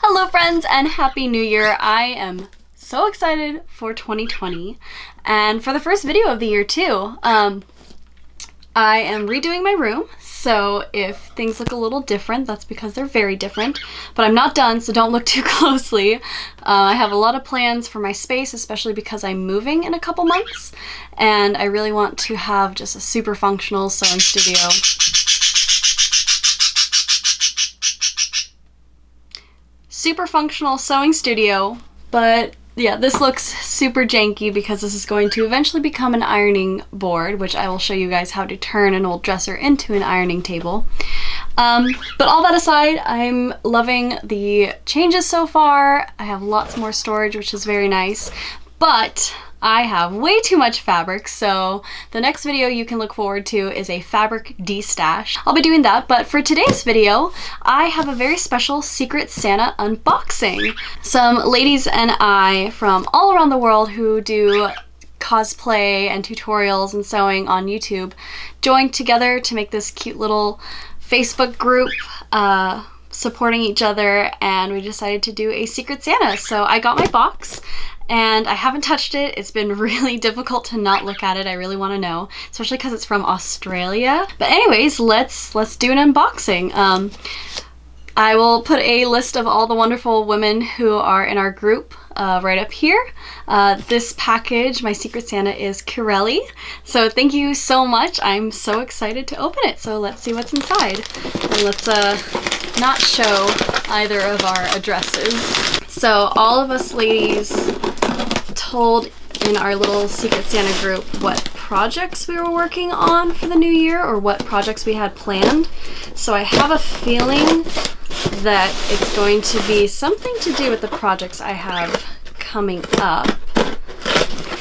Hello friends and Happy New Year! I am so excited for 2020 and for the first video of the year too. I am redoing my room, so if things look a little different, that's because they're very different. But I'm not done, so don't look too closely. I have a lot of plans for my space, especially because I'm moving in a couple months, and I really want to have just a super functional sewing studio. But yeah, this looks super janky because this is going to eventually become an ironing board, which I will show you guys how to turn an old dresser into an ironing table. But all that aside, I'm loving the changes so far. I have lots more storage, which is very nice, but I have way too much fabric, so the next video you can look forward to is a fabric de-stash. I'll be doing that, but for today's video, I have a very special Secret Santa unboxing. Some ladies and I from all around the world who do cosplay and tutorials and sewing on YouTube joined together to make this cute little Facebook group supporting each other, and we decided to do a Secret Santa. So I got my box, and I haven't touched it. It's been really difficult to not look at it. I really want to know, especially because it's from Australia. But anyways, let's do an unboxing. I will put a list of all the wonderful women who are in our group right up here. This package, my Secret Santa, is Kirilee. So thank you so much. I'm so excited to open it. So let's see what's inside. And let's not show either of our addresses. So all of us ladies told in our little Secret Santa group what projects we were working on for the new year or what projects we had planned. So I have a feeling that it's going to be something to do with the projects I have coming up.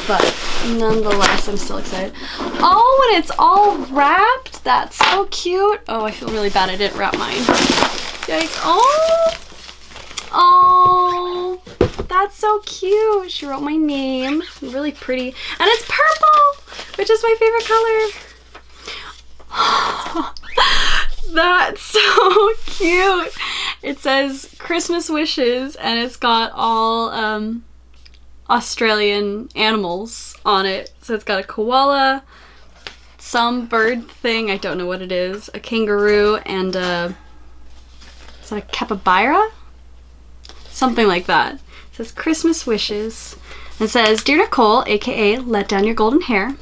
But nonetheless, I'm still excited. Oh, and it's all wrapped. That's so cute. Oh, I feel really bad I didn't wrap mine. Yikes. Oh, that's so cute. She wrote my name. Really pretty. And it's purple, which is my favorite color. That's so cute. It says Christmas wishes, and it's got all Australian animals on it. So it's got a koala, some bird thing, I don't know what it is, a kangaroo, and is that a capybara? Something like that. It says Christmas wishes. It says, "Dear Nicole, aka Let Down Your Golden Hair,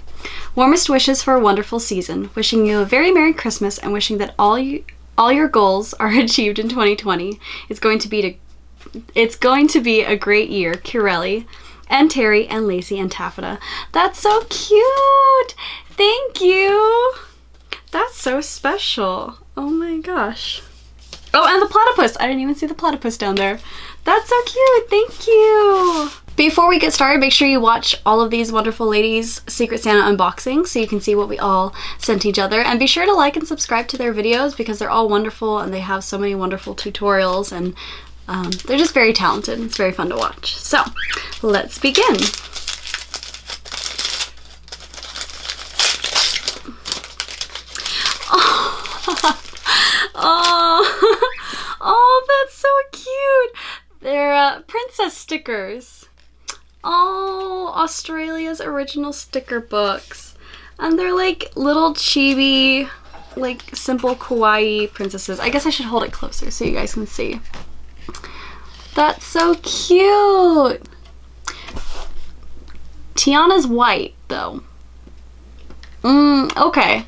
warmest wishes for a wonderful season. Wishing you a very Merry Christmas and wishing that all your goals are achieved in 2020. It's going to be a great year. Kirilee." And Terry and Lacey and Taffeta. That's so cute. Thank you. That's so special. Oh my gosh. Oh, and the platypus. I didn't even see the platypus down there. That's so cute. Thank you. Before we get started, make sure you watch all of these wonderful ladies' Secret Santa unboxings so you can see what we all sent each other. And be sure to like and subscribe to their videos because they're all wonderful and they have so many wonderful tutorials, and they're just very talented. It's very fun to watch. So let's begin. Oh, that's so cute. They're princess stickers. Oh, Australia's original sticker books. And they're like little chibi, like simple kawaii princesses. I guess I should hold it closer so you guys can see. That's so cute. Tiana's white though. Okay.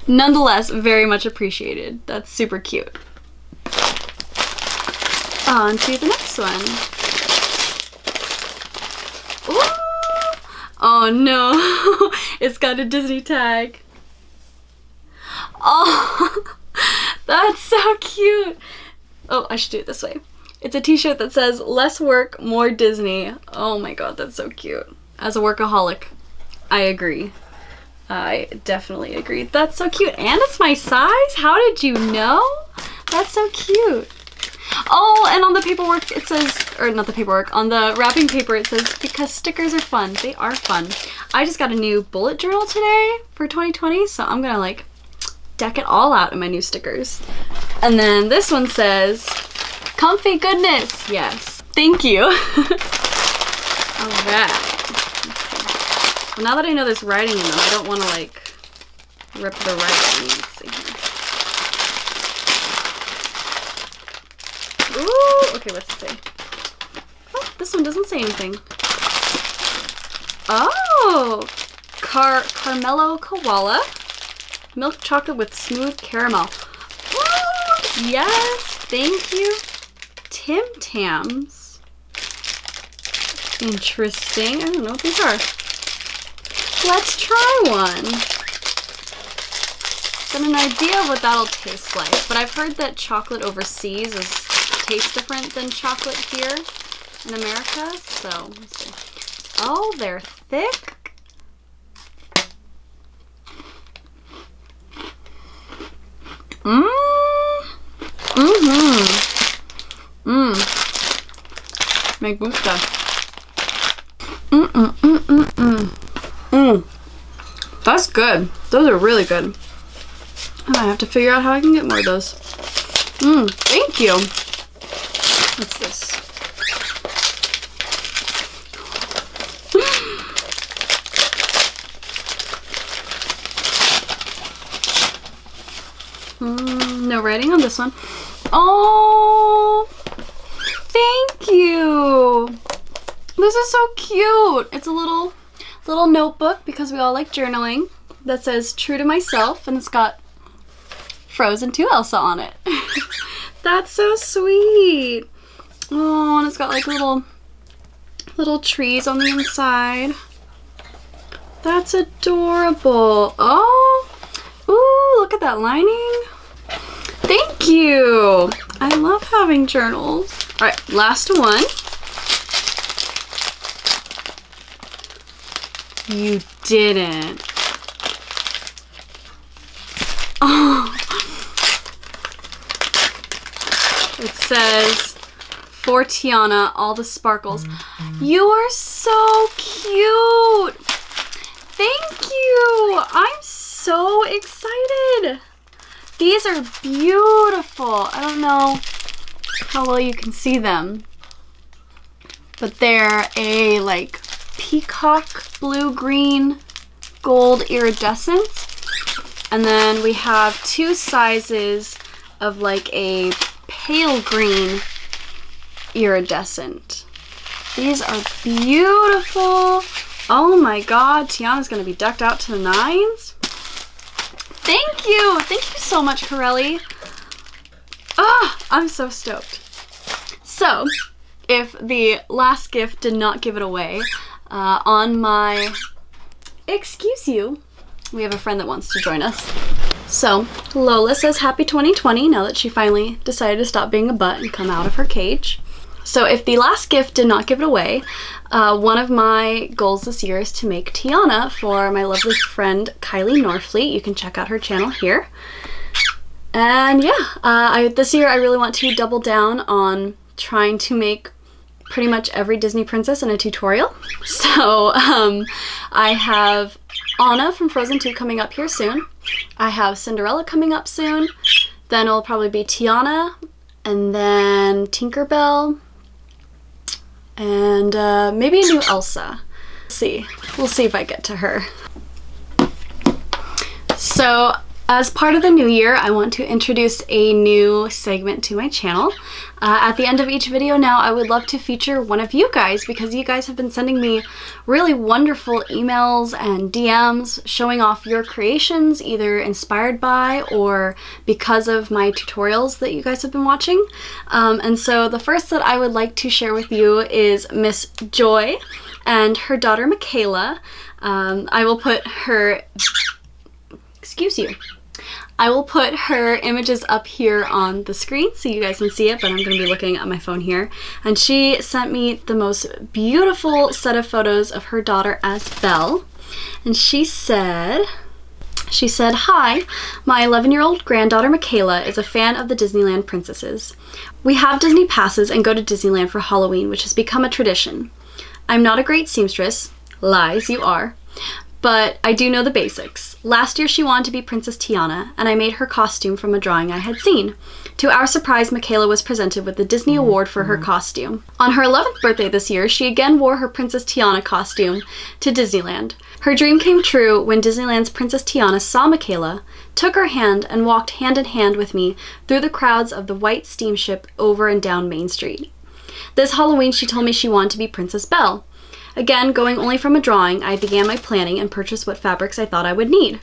Nonetheless, very much appreciated. That's super cute. On to the next one. Ooh. Oh no, it's got a Disney tag. Oh, that's so cute. Oh, I should do it this way. It's a t-shirt that says "Less work, more Disney." Oh my god, that's so cute. As a workaholic, I agree. I definitely agree. That's so cute. And it's my size? How did you know? That's so cute. Oh, and on the paperwork it says, or not the paperwork, on the wrapping paper it says, "Because stickers are fun." They are fun. I just got a new bullet journal today for 2020, so I'm gonna like deck it all out in my new stickers. And then this one says, Comfy goodness. Yes. Thank you. Alright. Well, now that I know there's writing in them, I don't want to like rip the writing. Let's see here. Ooh, okay, what's it say? Oh, this one doesn't say anything. Oh, Carmelo Koala. Milk chocolate with smooth caramel. Oh, yes, thank you. Tim Tams. Interesting. I don't know what these are. Let's try one. Got an idea of what that'll taste like, but I've heard that chocolate overseas tastes different than chocolate here in America. So let's see. Oh, they're thick. Me gusta. That's good. Those are really good. And I have to figure out how I can get more of those. Thank you. What's this? No writing on this one. Oh, thank you. This is so cute. It's a little notebook because we all like journaling that says "True to Myself" and it's got Frozen 2 Elsa on it. That's so sweet. Oh, and it's got like little trees on the inside. That's adorable. Oh, ooh, look at that lining. Thank you. I love having journals. All right, last one. You didn't. Oh. It says, "For Tiana, all the sparkles." You are so cute. Thank you. I'm so excited. These are beautiful. I don't know how well you can see them, but they're a like peacock blue, green, gold iridescent. And then we have 2 sizes of like a pale green iridescent. These are beautiful. Oh my god, Tiana's gonna be decked out to the nines. Thank you! Thank you so much, Kirilee. Ah, I'm so stoked. So, if the last gift did not give it away, on my excuse you, we have a friend that wants to join us. So, Lola says happy 2020 now that she finally decided to stop being a butt and come out of her cage. So if the last gift did not give it away, one of my goals this year is to make Tiana for my lovely friend Kylie Norfleet. You can check out her channel here. And yeah, this year I really want to double down on trying to make pretty much every Disney princess in a tutorial. So I have Anna from Frozen 2 coming up here soon. I have Cinderella coming up soon. Then it'll probably be Tiana, and then Tinkerbell, and maybe a new Elsa. We'll see if I get to her. So as part of the new year, I want to introduce a new segment to my channel. At the end of each video now, I would love to feature one of you guys because you guys have been sending me really wonderful emails and DMs showing off your creations, either inspired by or because of my tutorials that you guys have been watching. And so the first that I would like to share with you is Miss Joy and her daughter Michaela. I will put her, excuse you. I will put her images up here on the screen so you guys can see it, but I'm going to be looking at my phone here. And she sent me the most beautiful set of photos of her daughter as Belle. And she said, "Hi, my 11-year-old granddaughter Michaela is a fan of the Disneyland princesses. We have Disney passes and go to Disneyland for Halloween, which has become a tradition. I'm not a great seamstress. Lies, you are. but I do know the basics. Last year she wanted to be Princess Tiana, and I made her costume from a drawing I had seen. To our surprise, Michaela was presented with the Disney Award for her costume. On her 11th birthday this year, she again wore her Princess Tiana costume to Disneyland. Her dream came true when Disneyland's Princess Tiana saw Michaela, took her hand, and walked hand in hand with me through the crowds of the white steamship over and down Main Street. This Halloween, she told me she wanted to be Princess Belle. Again, going only from a drawing, I began my planning and purchased what fabrics I thought I would need.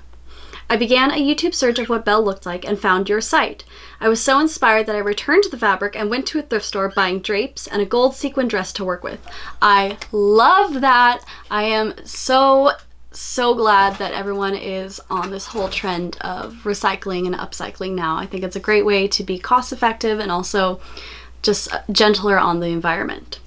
I began a YouTube search of what Belle looked like and found your site. I was so inspired that I returned to the fabric and went to a thrift store buying drapes and a gold sequin dress to work with. I love that. I am so glad that everyone is on this whole trend of recycling and upcycling now. I think it's a great way to be cost effective and also just gentler on the environment.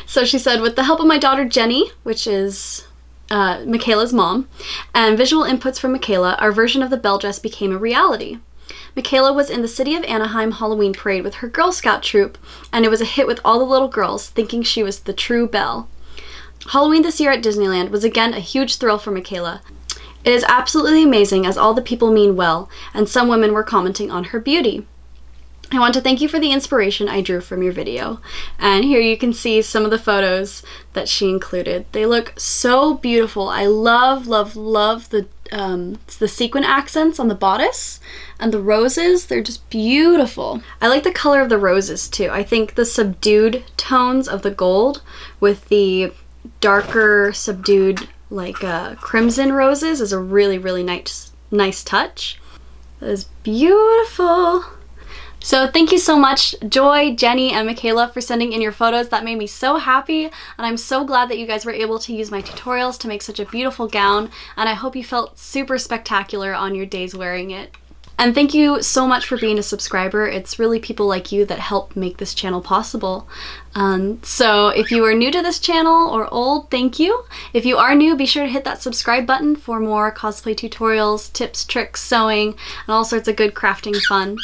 So she said, with the help of my daughter Jenny, which is Michaela's mom, and visual inputs from Michaela, our version of the Belle dress became a reality. Michaela was in the City of Anaheim Halloween parade with her Girl Scout troop, and it was a hit with all the little girls thinking she was the true Belle. Halloween this year at Disneyland was again a huge thrill for Michaela. It is absolutely amazing as all the people mean well, and some women were commenting on her beauty. I want to thank you for the inspiration I drew from your video. And here you can see some of the photos that she included. They look so beautiful. I love the sequin accents on the bodice and the roses. They're just beautiful. I like the color of the roses too. I think the subdued tones of the gold with the darker subdued like crimson roses is a really nice touch. That is beautiful. So thank you so much, Joy, Jenny, and Michaela, for sending in your photos. That made me so happy, and I'm so glad that you guys were able to use my tutorials to make such a beautiful gown, and I hope you felt super spectacular on your days wearing it. And thank you so much for being a subscriber. It's really people like you that help make this channel possible. So if you are new to this channel or old, thank you. If you are new, be sure to hit that subscribe button for more cosplay tutorials, tips, tricks, sewing, and all sorts of good crafting fun.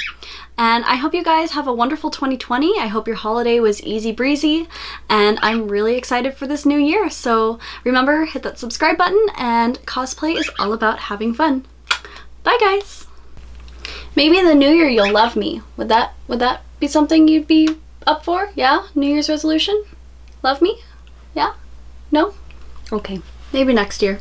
And I hope you guys have a wonderful 2020. I hope your holiday was easy breezy, and I'm really excited for this new year. So remember, hit that subscribe button, and cosplay is all about having fun. Bye guys! Maybe in the new year you'll love me. Would that be something you'd be up for? Yeah? New Year's resolution? Love me? Yeah? No? Okay. Maybe next year.